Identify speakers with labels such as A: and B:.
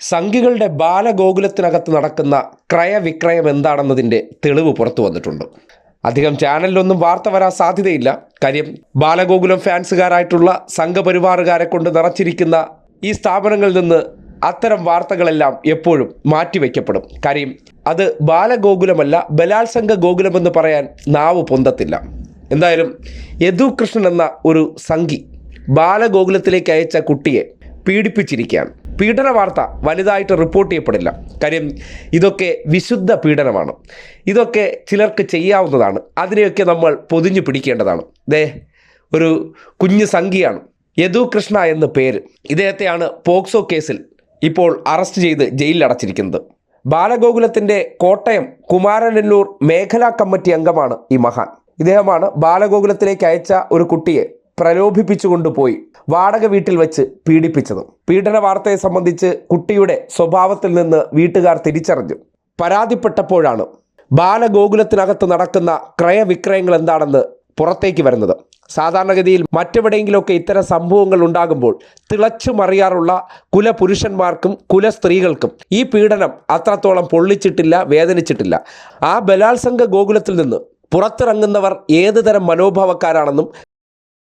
A: സംഘികളുടെ ബാലഗോകുലത്തിനകത്ത് നടക്കുന്ന ക്രയവിക്രയം എന്താണെന്നതിൻ്റെ തെളിവ് പുറത്തു വന്നിട്ടുണ്ട്. അധികം ചാനലിലൊന്നും വാർത്ത വരാൻ സാധ്യതയില്ല. കാര്യം ബാലഗോകുലം ഫാൻസുകാരായിട്ടുള്ള സംഘപരിവാറുകാരെ കൊണ്ട് നിറച്ചിരിക്കുന്ന ഈ സ്ഥാപനങ്ങളിൽ നിന്ന് അത്തരം വാർത്തകളെല്ലാം എപ്പോഴും മാറ്റിവെക്കപ്പെടും. കാര്യം അത് ബാലഗോകുലമല്ല, ബലാത്സംഗ ഗോകുലമെന്ന് പറയാൻ നാവ് പൊന്തത്തില്ല. എന്തായാലും യദു കൃഷ്ണൻ എന്ന ഒരു സംഘി ബാലഗോകുലത്തിലേക്ക് അയച്ച കുട്ടിയെ പീഡിപ്പിച്ചിരിക്കുകയാണ്. പീഡന വാർത്ത വലുതായിട്ട് റിപ്പോർട്ട് ചെയ്യപ്പെടില്ല. കാര്യം ഇതൊക്കെ വിശുദ്ധ പീഡനമാണ്. ഇതൊക്കെ ചിലർക്ക് ചെയ്യാവുന്നതാണ്. അതിനെയൊക്കെ നമ്മൾ പൊതിഞ്ഞു പിടിക്കേണ്ടതാണ്. ഒരു കുഞ്ഞു സംഘിയാണ്, യദു കൃഷ്ണ എന്ന പേര്. ഇദ്ദേഹത്തെയാണ് പോക്സോ കേസിൽ ഇപ്പോൾ അറസ്റ്റ് ചെയ്ത് ജയിലിൽ അടച്ചിരിക്കുന്നത്. ബാലഗോകുലത്തിൻ്റെ കോട്ടയം കുമാരനെല്ലൂർ മേഖലാ കമ്മിറ്റി അംഗമാണ് ഈ മഹാൻ. ഇദ്ദേഹമാണ് ബാലഗോകുലത്തിലേക്ക് അയച്ച ഒരു കുട്ടിയെ പ്രലോഭിപ്പിച്ചുകൊണ്ടുപോയി വാടക വീട്ടിൽ വെച്ച് പീഡിപ്പിച്ചത്. പീഡന വാർത്തയെ സംബന്ധിച്ച് കുട്ടിയുടെ സ്വഭാവത്തിൽ നിന്ന് വീട്ടുകാർ തിരിച്ചറിഞ്ഞു. പരാതിപ്പെട്ടപ്പോഴാണ് ബാലഗോകുലത്തിനകത്ത് നടക്കുന്ന ക്രയവിക്രയങ്ങൾ എന്താണെന്ന് പുറത്തേക്ക് വരുന്നത്. സാധാരണഗതിയിൽ മറ്റെവിടെയെങ്കിലുമൊക്കെ ഇത്തരം സംഭവങ്ങൾ ഉണ്ടാകുമ്പോൾ തിളച്ചു മറിയാറുള്ള കുലപുരുഷന്മാർക്കും കുലസ്ത്രീകൾക്കും ഈ പീഡനം അത്രത്തോളം പൊള്ളിച്ചിട്ടില്ല, വേദനിച്ചിട്ടില്ല. ആ ബലാത്സംഗ ഗോകുലത്തിൽ നിന്ന് പുറത്തിറങ്ങുന്നവർ ഏത് തരം മനോഭാവക്കാരാണെന്നും